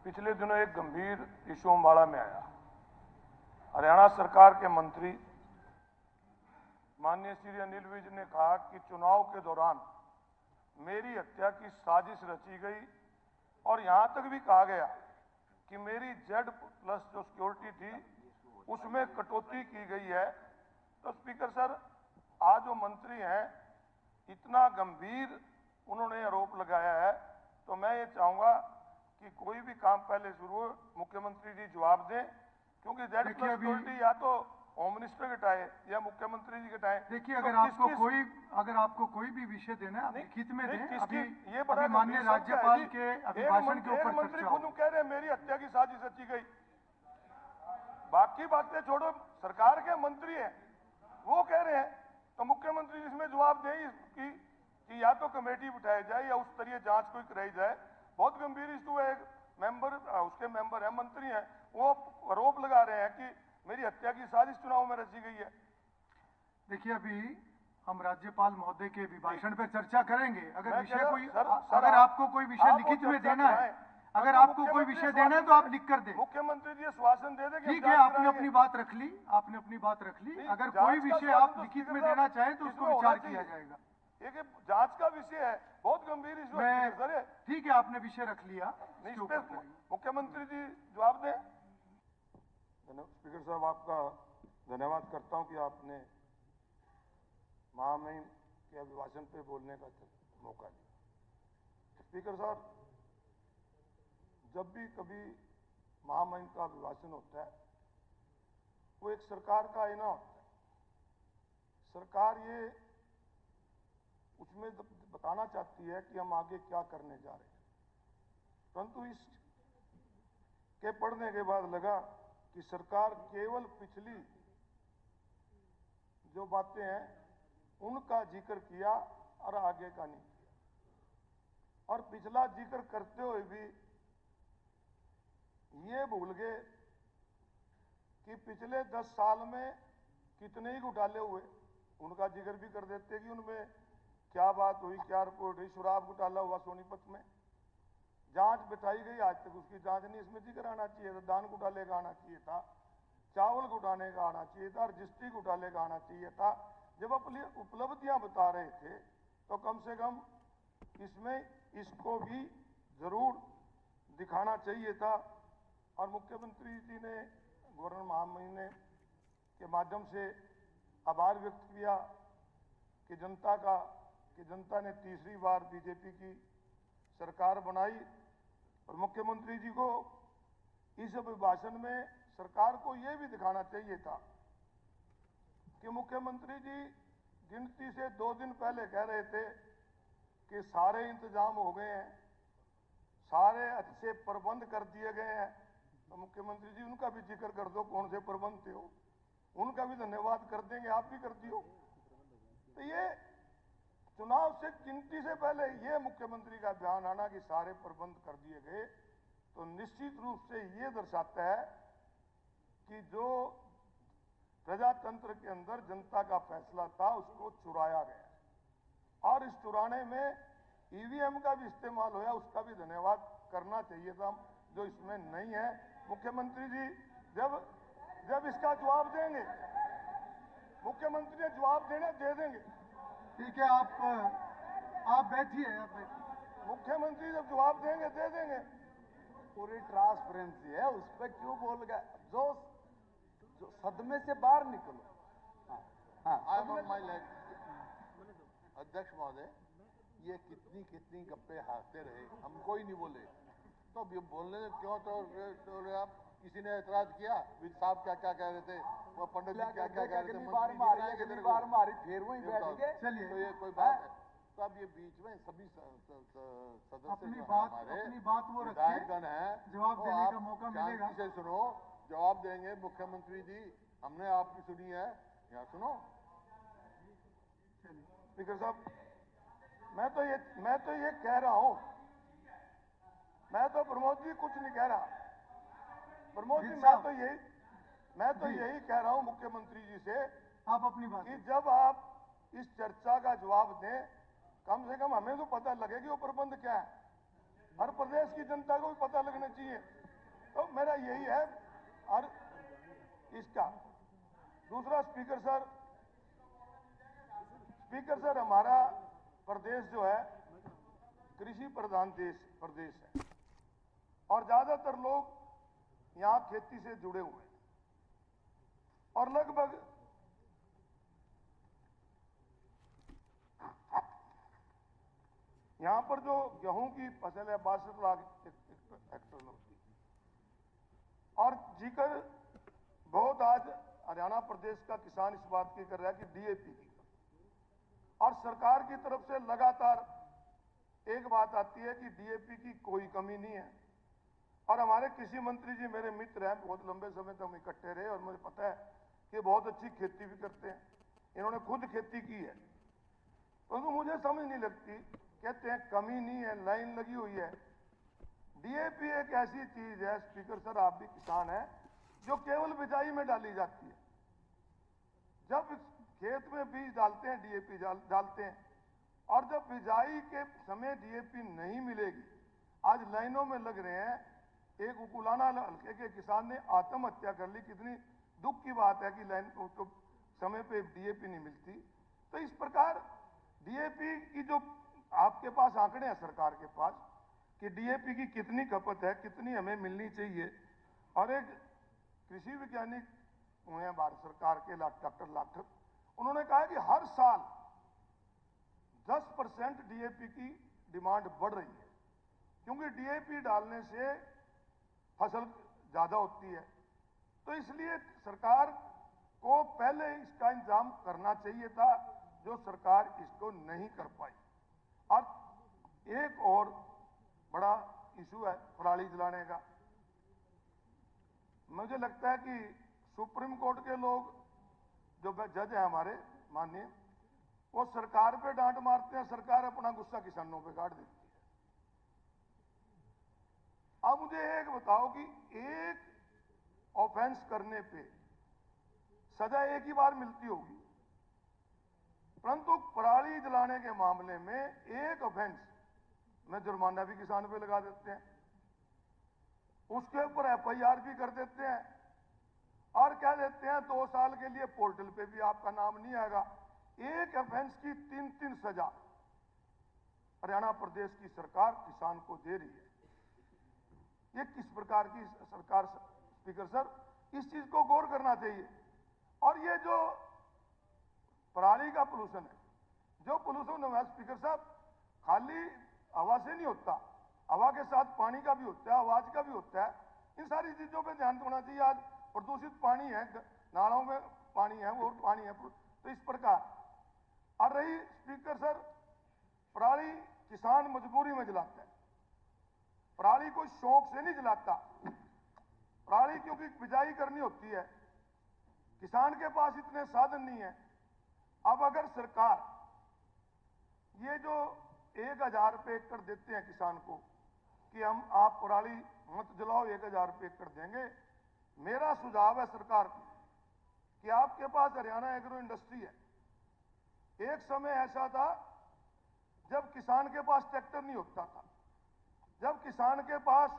पिछले दिनों एक गंभीर इशू अम्बाड़ा में आया। हरियाणा सरकार के मंत्री माननीय श्री अनिल विज ने कहा कि चुनाव के दौरान मेरी हत्या की साजिश रची गई और यहां तक भी कहा गया कि मेरी Z+ जो सिक्योरिटी थी उसमें कटौती की गई है। तो स्पीकर सर, आज जो मंत्री हैं इतना गंभीर उन्होंने आरोप लगाया है, तो मैं ये चाहूंगा कि कोई भी काम पहले शुरू हो, मुख्यमंत्री जी जवाब दें, क्योंकि Z+ सिक्योरिटी या तो होम मिनिस्टर घटाए या मुख्यमंत्री जी घटाए। देखिए, अगर आपको कोई भी विषय देना है लिखित में दें। अभी माननीय राज्यपाल के अभिभाषण के ऊपर मंत्री खुद कह रहे हैं मेरी हत्या की साजिश रची गई। बाकी बातें छोड़ो, सरकार के मंत्री हैं वो कह रहे हैं, तो मुख्यमंत्री इसमें जवाब दें कि या तो कमेटी बिठाई जाए या उस तरह जांच कोई कराई जाए। बहुत गंभीर इशू है। उसके मेंबर है, मंत्री हैं, वो आरोप लगा रहे हैं कि मेरी हत्या की साजिश चुनाव में रची गई है। देखिए, अभी हम राज्यपाल महोदय के अभिभाषण पर चर्चा करेंगे। अगर आपको कोई विषय लिखित में देना है, अगर आपको कोई विषय देना है तो आप लिख कर दें। मुख्यमंत्री जी आश्वासन दे दें। ठीक है, आपने अपनी बात रख ली। अगर कोई विषय आप लिखित में देना चाहें तो उसको विचार किया जाएगा। एक जांच का विषय है, बहुत गंभीर इशू है। ठीक है, आपने विषय रख लिया, मुख्यमंत्री जी जवाब दें। स्पीकर साहब, आपका धन्यवाद करता हूं कि आपने महामहिम के अभिभाषण पे बोलने का मौका दिया। स्पीकर साहब, जब भी कभी महामहिम का अभिभाषण होता है वो एक सरकार का आईना होता है। सरकार ये उसमें बताना चाहती है कि हम आगे क्या करने जा रहे हैं, परंतु इसके पढ़ने के बाद लगा कि सरकार केवल पिछली जो बातें हैं उनका जिक्र किया और आगे का नहीं किया। और पिछला जिक्र करते हुए भी ये भूल गए कि पिछले 10 साल में कितने ही घोटाले हुए, उनका जिक्र भी कर देते कि उनमें क्या बात हुई, क्या रिपोर्ट हुई। शराब घोटाला हुआ सोनीपत में, जांच बिठाई गई, आज तक उसकी जांच नहीं। इसमें जिक्र आना चाहिए था, दान घोटाले का आना चाहिए था, चावल घोटाले का आना चाहिए था, रजिस्ट्री घोटाले का आना चाहिए था। जब अपनी उपलब्धियां बता रहे थे तो कम से कम इसमें इसको भी जरूर दिखाना चाहिए था। और मुख्यमंत्री जी ने गवर्नर महामहिम के माध्यम से आभार व्यक्त किया कि जनता ने तीसरी बार बीजेपी की सरकार बनाई। और मुख्यमंत्री जी को इस अभिभाषण में सरकार को यह भी दिखाना चाहिए था कि मुख्यमंत्री जी गिनती से 2 दिन पहले कह रहे थे कि सारे इंतजाम हो गए हैं, सारे अच्छे प्रबंध कर दिए गए हैं। तो मुख्यमंत्री जी उनका भी जिक्र कर दो, कौन से प्रबंध थे हो, उनका भी धन्यवाद कर देंगे, आप भी कर दियो। तो ये चुनाव से गिनती से पहले ये मुख्यमंत्री का ध्यान आना कि सारे प्रबंध कर दिए गए, तो निश्चित रूप से ये दर्शाता है कि जो प्रजातंत्र के अंदर जनता का फैसला था उसको चुराया गया। और इस चुराने में ईवीएम का भी इस्तेमाल होया, उसका भी धन्यवाद करना चाहिए था, जो इसमें नहीं है। मुख्यमंत्री जी जब इसका जवाब देंगे, मुख्यमंत्री ने जवाब देना दे देंगे। ठीक है, आप बैठिए। मुख्यमंत्री जब जवाब देंगे दे देंगे। पूरी ट्रांसपेरेंसी है, उस पर क्यों बोल गए? जो सदमे से बाहर निकलो। अध्यक्ष महोदय, ये कितनी गप्पे हारते रहे, हमको ही नहीं बोले, तो अब ये बोलने क्यों? तो आप किसी ने एतराज किया? विज साहब क्या कह रहे थे, वो पंडित जी क्या कह रहे थे, फिर वहीं बैठ गए। चलिए, तो ये कोई बात है? तो अब ये बीच में सभी सदस्य अपनी बात वो विधायकगण है, जवाब देने का मौका मिलेगा। शांति से सुनो, जवाब देंगे मुख्यमंत्री जी। हमने आपकी सुनी है, यहाँ सुनो। स्पीकर साहब, मैं तो ये कह रहा हूं, मैं तो प्रमोद जी कुछ नहीं कह रहा। प्रमोद जी, मैं तो यही कह रहा हूं मुख्यमंत्री जी से, आप अपनी बात कि जब आप इस चर्चा का जवाब दें, कम से कम हमें तो पता लगे कि वो प्रबंध क्या है। हर प्रदेश की जनता को भी पता लगना चाहिए। तो मेरा यही है। और इसका दूसरा, स्पीकर सर, हमारा प्रदेश जो है कृषि प्रधान प्रदेश है और ज्यादातर लोग यहाँ खेती से जुड़े हुए हैं और लगभग यहाँ पर जो गेहूं की फसल है 62 लाख हेक्टेयर में होती है। और जिक्र बहुत आज हरियाणा प्रदेश का किसान इस बात की कर रहा है कि डीएपी की, और सरकार की तरफ से लगातार एक बात आती है कि डीएपी की कोई कमी नहीं है। और हमारे कृषि मंत्री जी मेरे मित्र हैं, बहुत लंबे समय तक हम इकट्ठे रहे और मुझे पता है कि बहुत अच्छी खेती भी करते हैं, इन्होंने खुद खेती की है। परंतु मुझे समझ नहीं लगती, कहते हैं कमी नहीं है, लाइन लगी हुई है। डीएपी एक ऐसी चीज है, स्पीकर सर आप भी किसान हैं, जो केवल बिजाई में डाली जाती है। जब खेत में बीज डालते हैं डीएपी डालते हैं, और जब बिजाई के समय डीएपी नहीं मिलेगी, आज लाइनों में लग रहे हैं। एक उकुलाना हल्के के किसान ने आत्महत्या कर ली। कितनी दुख की बात है कि लाइन उसको समय पे डीएपी नहीं मिलती। तो इस प्रकार डीएपी की जो आपके पास आंकड़े हैं सरकार के पास कि डीएपी की कितनी खपत है, कितनी हमें मिलनी चाहिए। और एक कृषि वैज्ञानिक हुए हैं भारत सरकार के डॉक्टर लाठर, उन्होंने कहा कि हर साल 10% डीएपी की डिमांड बढ़ रही है, क्योंकि डीएपी डालने से फसल ज्यादा होती है। तो इसलिए सरकार को पहले इसका इंतजाम करना चाहिए था, जो सरकार इसको नहीं कर पाई। और एक और बड़ा इशू है पराली जलाने का। मुझे लगता है कि सुप्रीम कोर्ट के लोग जो जज हैं हमारे माननीय, वो सरकार पे डांट मारते हैं, सरकार अपना गुस्सा किसानों पे काट देती है। अब मुझे एक बताओ कि एक ऑफेंस करने पे सजा एक ही बार मिलती होगी, परंतु पराली जलाने के मामले में एक ऑफेंस में जुर्माना भी किसान पे लगा देते हैं, उसके ऊपर एफआईआर भी कर देते हैं और कह देते हैं 2 साल के लिए पोर्टल पे भी आपका नाम नहीं आएगा। एक ऑफेंस की 3-3 सजा हरियाणा प्रदेश की सरकार किसान को दे रही है। ये किस प्रकार की सरकार? स्पीकर सर, इस चीज को गौर करना चाहिए। और ये जो पराली का पोल्यूशन है, जो पोल्यूशन है स्पीकर साहब, खाली हवा से नहीं होता, हवा के साथ पानी का भी होता है, आवाज का भी होता है। इन सारी चीजों पे ध्यान देना चाहिए। आज प्रदूषित पानी है, नालों में पानी है, और पानी है। तो इस प्रकार और रही स्पीकर सर, पराली किसान मजबूरी में जलाता है, पराली कोई शौक से नहीं जलाता। पराली क्योंकि बिजाई करनी होती है, किसान के पास इतने साधन नहीं है। अब अगर सरकार ये जो 1000 रुपये एकड़ देते हैं किसान को कि आप पराली मत जलाओ, 1000 रुपये एकड़ देंगे, मेरा सुझाव है सरकार को कि आपके पास हरियाणा एग्रो इंडस्ट्री है। एक समय ऐसा था जब किसान के पास ट्रैक्टर नहीं होता था, जब किसान के पास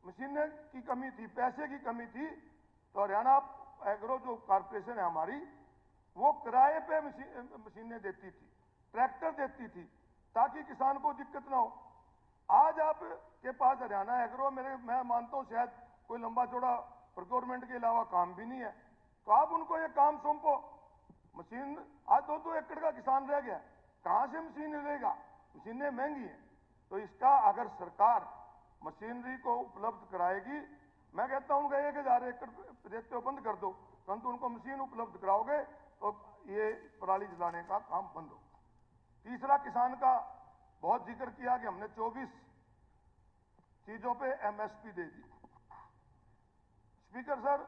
मशीनें की कमी थी, पैसे की कमी थी, तो हरियाणा एग्रो जो कॉर्पोरेशन है हमारी, वो किराए पे मशीनें देती थी, ट्रैक्टर देती थी, ताकि किसान को दिक्कत ना हो। आज आपके पास हरियाणा एग्रो, मैं मानता हूं शायद कोई लंबा चौड़ा प्रोक्योरमेंट के अलावा काम भी नहीं है, तो आप उनको ये काम सौंपो। मशीन आज 2-2 एकड़ का किसान रह गया, कहां से मशीन लेगा? मशीनें महंगी हैं। तो इसका अगर सरकार मशीनरी को उपलब्ध कराएगी, मैं कहता हूं उनका 1000 एकड़ देते हो बंद कर दो, परंतु उनको मशीन उपलब्ध कराओगे तो ये पराली जलाने का काम बंद हो। तीसरा, किसान का बहुत जिक्र किया कि हमने 24 चीजों पे एमएसपी दे दी। स्पीकर सर,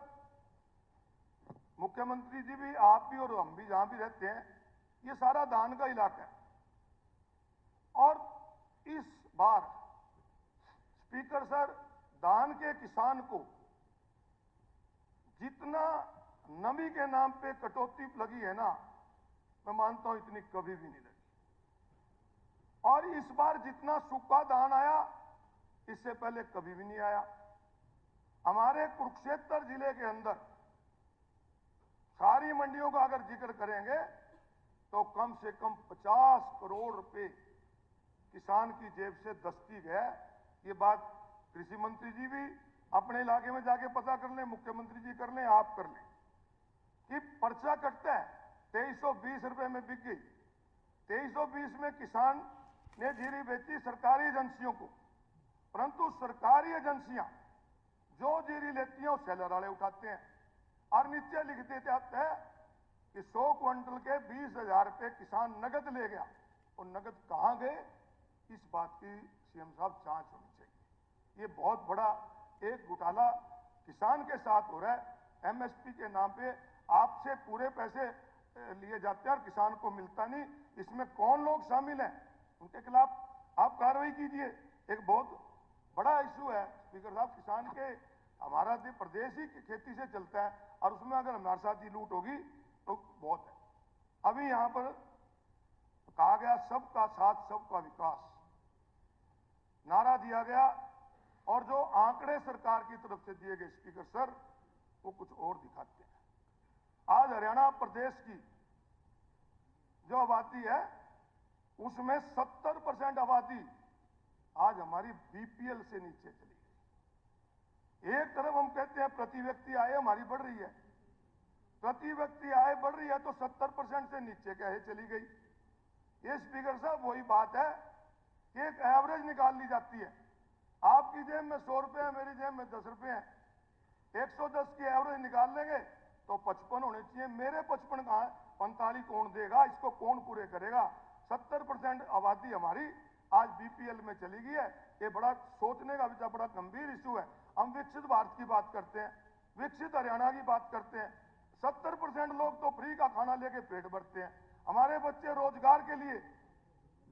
मुख्यमंत्री जी भी, आप भी और हम भी जहां भी रहते हैं, ये सारा धान का इलाका है। और इस बार स्पीकर सर, धान के किसान को जितना नमी के नाम पे कटौती लगी है ना, मैं मानता हूं इतनी कभी भी नहीं लगी। और इस बार जितना सूखा धान आया, इससे पहले कभी भी नहीं आया। हमारे कुरुक्षेत्र जिले के अंदर सारी मंडियों का अगर जिक्र करेंगे तो कम से कम 50 करोड़ रुपए किसान की जेब से दस्ती गया। ये बात कृषि मंत्री जी भी अपने इलाके में जाके पता कर लें, मुख्यमंत्री जी कर लें, आप कर लें कि पर्चा कटता है 2320 रुपए में बिक गई। 2320 में किसान ने जीरी बेची सरकारी एजेंसियों को, परंतु सरकारी एजेंसियां जो जीरी लेती हैं वो सेलर वाले उठाते हैं और नीचे लिख देते आते हैं कि 100 क्विंटल के 20,000 रुपए किसान नगद ले गया। और नगद कहां गए, इस बात की सीएम साहब जांच होनी चाहिए। ये बहुत बड़ा एक घोटाला किसान के साथ हो रहा है। एमएसपी के नाम पे आपसे पूरे पैसे लिए जाते हैं और किसान को मिलता नहीं। इसमें कौन लोग शामिल हैं, उनके खिलाफ आप कार्रवाई कीजिए। एक बहुत बड़ा इशू है स्पीकर साहब, किसान के हमारा प्रदेश ही खेती से चलता है और उसमें अगर हमारे साथ ही लूट होगी तो बहुत है। अभी यहां पर कहा गया सबका साथ सबका विकास नारा दिया गया और जो आंकड़े सरकार की तरफ से दिए गए स्पीकर सर वो कुछ और दिखाते हैं। आज हरियाणा प्रदेश की जो आबादी है उसमें 70% आबादी आज हमारी बीपीएल से नीचे चली गई। एक तरफ हम कहते हैं प्रति व्यक्ति आय हमारी बढ़ रही है, प्रति व्यक्ति आय बढ़ रही है तो 70% से नीचे क्या है चली गई। ये स्पीकर साहब वही बात है कि एक एवरेज निकाल ली जाती है। आपकी जेब में 100 रुपए है, मेरी जेब में 10 रुपए है, 110 की एवरेज निकाल लेंगे तो 55 होने चाहिए। मेरे 55 कहां है, 45 कौन देगा, इसको कौन पूरे करेगा। 70% आबादी हमारी आज बीपीएल में चली गई है। ये बड़ा सोचने का विषय, बड़ा गंभीर इशू है। हम विकसित भारत की बात करते हैं, विकसित हरियाणा की बात करते हैं, 70% लोग तो फ्री का खाना लेके पेट भरते हैं। हमारे बच्चे रोजगार के लिए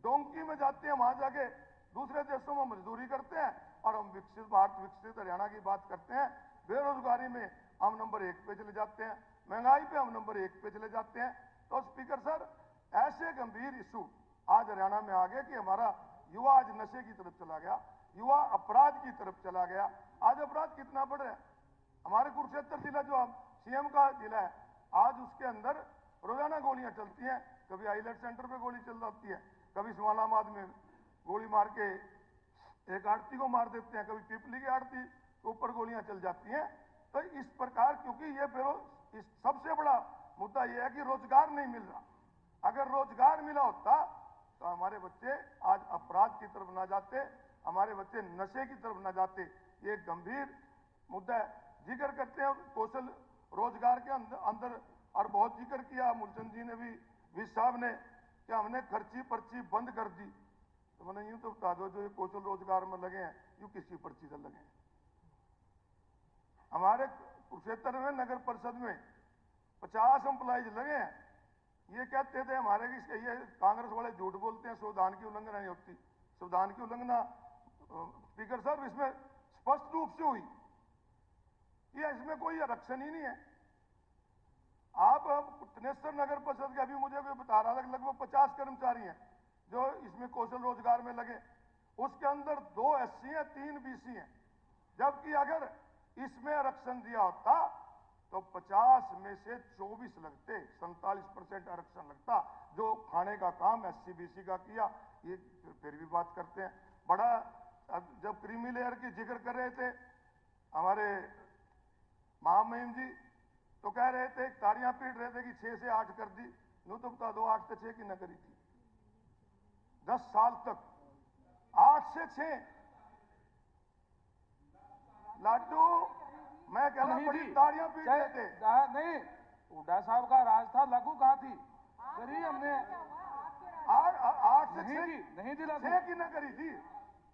डोंकी में जाते हैं, वहां जाके दूसरे देशों में मजदूरी करते हैं और हम विकसित भारत विकसित हरियाणा की बात करते हैं। बेरोजगारी में हम नंबर 1 पे चले जाते हैं, महंगाई पे हम नंबर 1 पे चले जाते हैं। तो स्पीकर सर ऐसे गंभीर इशू आज हरियाणा में आ गए कि हमारा युवा आज नशे की तरफ चला गया, युवा अपराध की तरफ चला गया। आज अपराध कितना बढ़ रहा है। हमारे कुरुक्षेत्र जिला जो सीएम का जिला है, आज उसके अंदर रोजाना गोलियां चलती हैं। कभी आइलेट सेंटर पे गोली चल जाती है, कभी इस्लामाबाद में गोली मार के एक आड़ती को मार देते हैं, कभी पिपली की आड़ती के ऊपर गोलियां चल जाती हैं। तो इस प्रकार, क्योंकि ये सबसे बड़ा मुद्दा यह है कि रोजगार नहीं मिल रहा। अगर रोजगार मिला होता तो हमारे बच्चे आज अपराध की तरफ ना जाते, हमारे बच्चे नशे की तरफ ना जाते। ये एक गंभीर मुद्दा है। जिक्र करते हैं कौशल रोजगार के अंदर और बहुत जिक्र किया मूलचंद जी ने भी, विज साहब ने, कि हमने खर्ची पर्ची बंद कर दी। तो मैंने यूं तो बता दो, जो ये कौशल रोजगार में लगे हैं यूं किसी पर्ची से लगे हैं। हमारे कुरुक्षेत्र में नगर परिषद में 50 एम्प्लॉइज लगे हैं। ये कहते थे हमारे कि ये कांग्रेस वाले झूठ बोलते हैं, संविधान की उल्लंघना नहीं होती। संविधान की उल्लंघना स्पीकर साहब इसमें स्पष्ट रूप से हुई। ये इसमें कोई आरक्षण ही नहीं है। आप तनेश्वर नगर परिषद के अभी मुझे कोई बता रहा था कि लगभग 50 कर्मचारी हैं जो इसमें कौशल रोजगार में लगे। उसके अंदर 2 SC हैं, 3 BC हैं। जबकि अगर इसमें आरक्षण दिया होता तो 50 में से 24 लगते, 47% आरक्षण लगता। जो खाने का काम SC BC का किया, ये फिर भी बात करते हैं। बड़ा जब क्रीमी लेयर की जिक्र कर रहे थे हमारे महामहिम जी, तो कह रहे थे, ताड़ियां पीट रहे थे कि 6 से 8 कर दी। यूं तो बता दो 8 से 6 की न करी थी 10 साल तक। 8 से 6 लाडू, मैं कहना बड़ी ताड़ियां पीट रहे थे। नहीं, हुड्डा साहब का राज था, लागू कहाँ थी, करी हमने 8 से 6 नहीं थी, 6 की न करी थी।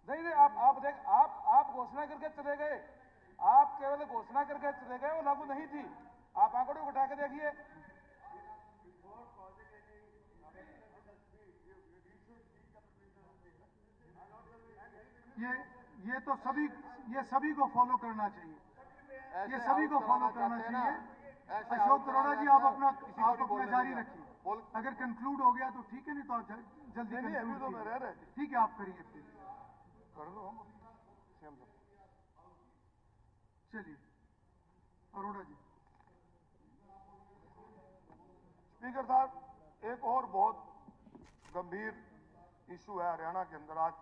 नहीं, आप देख, आप घोषणा करके चले गए, आप केवल घोषणा करके चले गए, वो लागू नहीं थी। आप आंकड़े उठा के देखिए। ये तो सभी को फॉलो करना चाहिए, ये सभी को फॉलो करना चाहिए। अशोक अरोड़ा जी, आप अपना जारी रखिए। अगर कंक्लूड हो गया तो ठीक है, नहीं तो जल्दी नहीं, अभी तो मैं रह रहे। ठीक है, आप करिए फिर। कर दो। चलिए अरोड़ा जी। स्पीकर साहब, एक और बहुत गंभीर इशू है हरियाणा के अंदर। आज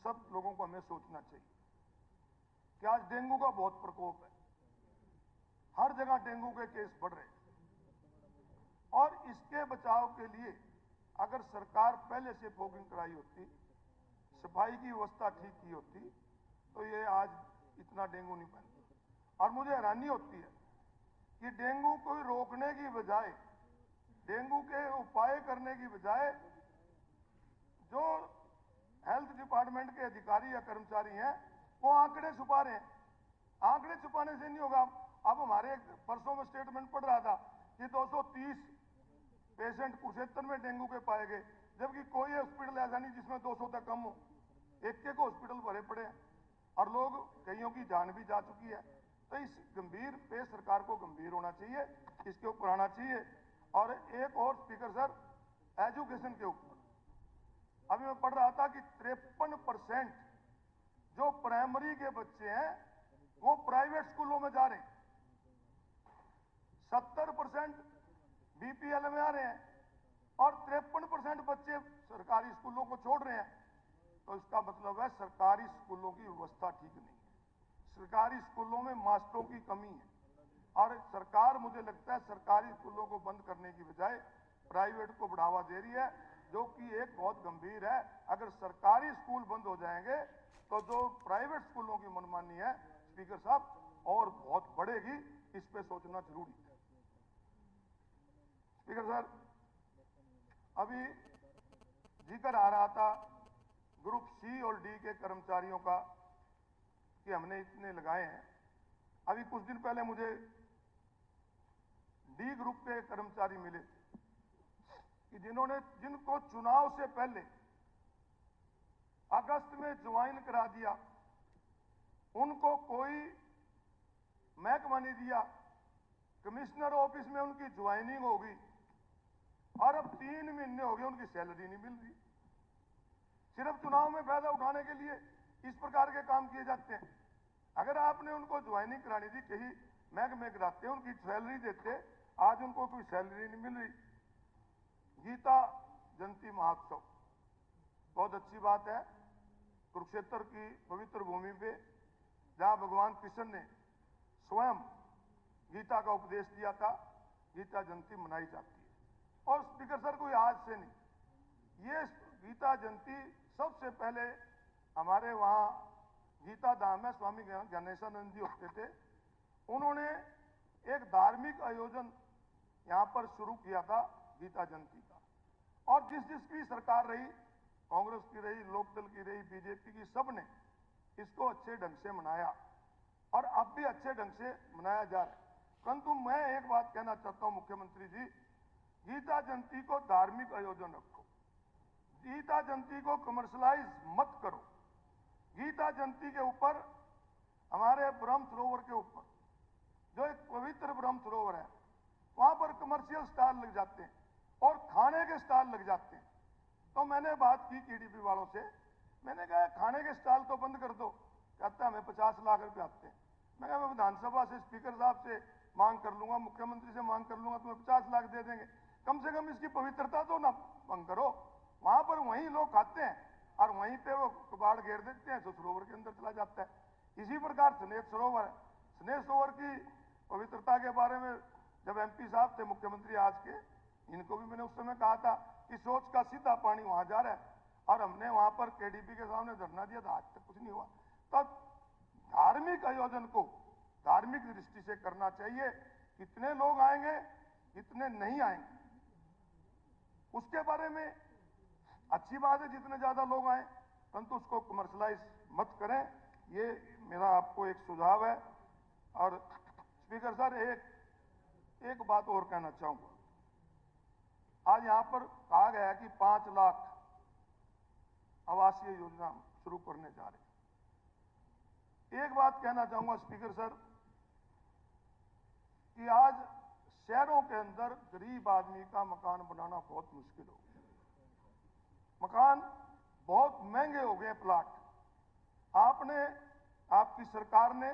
सब लोगों को हमें सोचना चाहिए कि आज डेंगू का बहुत प्रकोप है। हर जगह डेंगू के केस बढ़ रहे हैं और इसके बचाव के लिए अगर सरकार पहले से फॉगिंग कराई होती, सफाई की व्यवस्था ठीक की होती, तो ये आज इतना डेंगू नहीं फैलता। और मुझे हैरानी होती है कि डेंगू को रोकने की बजाय, डेंगू के उपाय करने की बजाय जो हेल्थ डिपार्टमेंट के अधिकारी या कर्मचारी हैं वो आंकड़े छुपा रहे हैं। आंकड़े छुपाने से नहीं होगा। अब हमारे परसों में स्टेटमेंट पढ़ रहा था कि 230 पेशेंट कुरुक्षेत्र में डेंगू के पाए गए, जबकि कोई हॉस्पिटल ऐसा नहीं जिसमें 200 तक कम हो। एक हॉस्पिटल भरे पड़े हैं और लोग कईयों की जान भी जा चुकी है। तो इस गंभीर पे सरकार को गंभीर होना चाहिए, इसके ऊपर आना चाहिए। और एक और स्पीकर सर, एजुकेशन के ऊपर अभी मैं पढ़ रहा था कि 53% जो प्राइमरी के बच्चे हैं वो प्राइवेट स्कूलों में जा रहे हैं, 70% बीपीएल में आ रहे हैं और 53% बच्चे सरकारी स्कूलों को छोड़ रहे हैं। तो इसका मतलब है सरकारी स्कूलों की व्यवस्था ठीक नहीं है, सरकारी स्कूलों में मास्टरों की कमी है। और सरकार, मुझे लगता है, सरकारी स्कूलों को बंद करने की बजाय प्राइवेट को बढ़ावा दे रही है, जो कि एक बहुत गंभीर है। अगर सरकारी स्कूल बंद हो जाएंगे तो जो प्राइवेट स्कूलों की मनमानी है स्पीकर साहब और बहुत बढ़ेगी। इस पे सोचना जरूरी है। स्पीकर सर, अभी जिक्र आ रहा था ग्रुप सी और डी के कर्मचारियों का कि हमने इतने लगाए हैं। अभी कुछ दिन पहले मुझे डी ग्रुप के कर्मचारी मिले कि जिनको चुनाव से पहले अगस्त में ज्वाइन करा दिया, उनको कोई महकमा नहीं दिया, कमिश्नर ऑफिस में उनकी ज्वाइनिंग होगी और अब 3 महीने हो गए उनकी सैलरी नहीं मिल रही। सिर्फ चुनाव में फायदा उठाने के लिए इस प्रकार के काम किए जाते हैं। अगर आपने उनको ज्वाइनिंग करानी थी, कहीं महकमे कराते, उनकी सैलरी देते, आज उनको कोई सैलरी नहीं मिल रही। गीता जयंती महोत्सव बहुत अच्छी बात है। कुरुक्षेत्र की पवित्र भूमि पे जहां भगवान कृष्ण ने स्वयं गीता का उपदेश दिया था, गीता जयंती मनाई जाती है। और स्पीकर सर, कोई आज से नहीं, ये गीता जयंती सबसे पहले हमारे वहां गीता धाम में स्वामी गणेशानंद जी होते थे। उन्होंने एक धार्मिक आयोजन यहां पर शुरू किया था गीता जयंती का। और जिसकी सरकार रही, कांग्रेस की रही, लोकदल की रही, बीजेपी की, सबने इसको अच्छे ढंग से मनाया और अब भी अच्छे ढंग से मनाया जा रहा है। परंतु मैं एक बात कहना चाहता हूं मुख्यमंत्री जी, गीता जयंती को धार्मिक आयोजन रखो, गीता जयंती को कमर्शलाइज मत करो। गीता जयंती के ऊपर, हमारे ब्रह्म सरोवर के ऊपर, जो एक पवित्र ब्रह्म सरोवर है, वहां पर कमर्शियल स्टॉल लग जाते हैं और खाने के स्टॉल लग जाते हैं। तो मैंने बात की केडीपी वालों से, मैंने कहा खाने के स्टॉल तो बंद कर दो। कहता है हमें 50 लाख रुपए आते हैं। मैं कहा मैं विधानसभा से स्पीकर साहब से मांग कर लूंगा, मुख्यमंत्री से मांग कर लूंगा, तुम्हें 50 लाख दे देंगे। कम से कम इसकी पवित्रता तो ना भंग करो। वहां पर वहीं लोग खाते हैं और वहीं पे वो कबाड़ घेर देते हैं, तो सरोवर के अंदर चला जाता है। इसी प्रकार स्नेह सरोवर है, स्नेह सरोवर की पवित्रता के बारे में जब एमपी साहब थे मुख्यमंत्री आज के, इनको भी मैंने उस समय कहा था कि सोच का सीधा पानी वहां जा रहा है और हमने वहां पर केडीपी के सामने धरना दिया था, आज तक कुछ नहीं हुआ। तो धार्मिक आयोजन को धार्मिक दृष्टि से करना चाहिए। कितने लोग आएंगे, कितने नहीं आएंगे, उसके बारे में अच्छी बात है जितने ज्यादा लोग आए, परंतु उसको कमर्शलाइज मत करें। ये मेरा आपको एक सुझाव है। और स्पीकर सर, एक बात और कहना चाहूंगा। आज यहां पर कहा गया कि 5 लाख आवासीय योजना शुरू करने जा रहे हैं। एक बात कहना चाहूंगा स्पीकर सर कि आज शहरों के अंदर गरीब आदमी का मकान बनाना बहुत मुश्किल हो गया। मकान बहुत महंगे हो गए, प्लाट। आपकी सरकार ने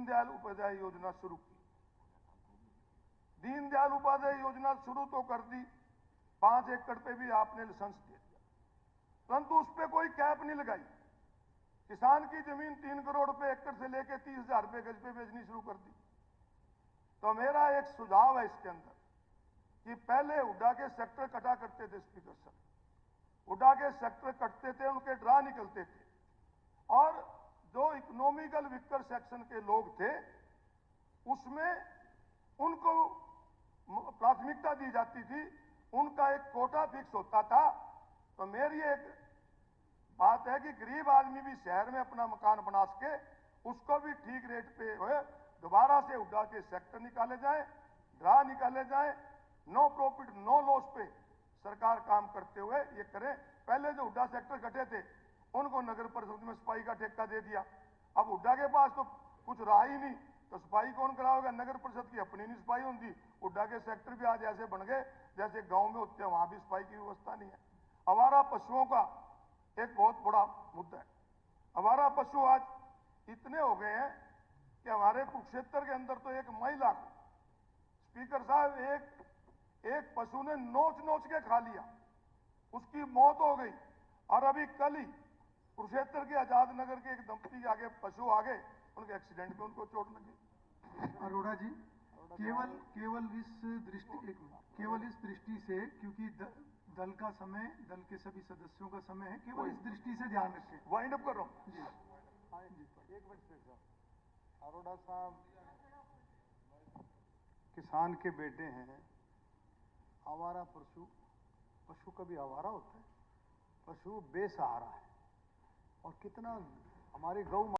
दीनदयाल उपाध्याय योजना शुरू की। दीनदयाल उपाध्याय योजना शुरू तो कर दी, 5 एकड़ पे भी आपने लाइसेंस दे दिया, परंतु उस पर कोई कैप नहीं लगाई। किसान की जमीन 3 करोड़ रुपए एकड़ से लेके 30,000 रुपए गज पे बेचनी शुरू कर दी। तो मेरा एक सुझाव है इसके अंदर कि पहले हुड्डा के सेक्टर कटा करते थे स्पीकर साहब, हुड्डा के सेक्टर कटते थे, उनके ड्रा निकलते थे, और जो इकोनॉमिकल वीकर सेक्शन के लोग थे उसमें उनको प्राथमिकता दी जाती थी, उनका एक कोटा फिक्स होता था। तो मेरी एक बात है कि गरीब आदमी भी शहर में अपना मकान बना सके, उसको भी ठीक रेट पे हुए दोबारा से हुड्डा के सेक्टर निकाले जाए, ड्रा निकाले जाए, नो प्रॉफिट नो लॉस पे सरकार काम करते हुए ये करे। पहले जो हुड्डा सेक्टर कटे थे उनको नगर परिषद में सफाई का ठेका दे दिया, अब हुड्डा के पास तो कुछ रहा ही नहीं, तो सफाई कौन कराओगे? नगर परिषद की अपनी नहीं सफाई होती। हुड्डा के सेक्टर भी आज ऐसे बन गए जैसे गांव में होते हैं, वहां भी सफाई की व्यवस्था नहीं है। आवारा पशुओं का एक बहुत बड़ा मुद्दा है। आवारा पशु आज इतने हो गए हैं कि हमारे कुरुक्षेत्र के अंदर तो एक महिला को स्पीकर साहब एक पशु ने नोच नोच के खा लिया, उसकी मौत हो गई। और अभी कल ही कुरुक्षेत्र के आजाद नगर के एक दंपति के आगे पशु आ गए, उनके एक्सीडेंट में उनको चोट लगी। अरोड़ा जी, केवल इस दृष्टि से, क्योंकि दल का समय, दल के सभी सदस्यों का समय है, केवल इस दृष्टि से ध्यान रखें। वाइंड अप कर रहा हूं जी। एक मिनट साहब, अरोड़ा साहब किसान के बेटे हैं। आवारा पशु कभी आवारा होता है? पशु बेसहारा है, और कितना हमारी गौ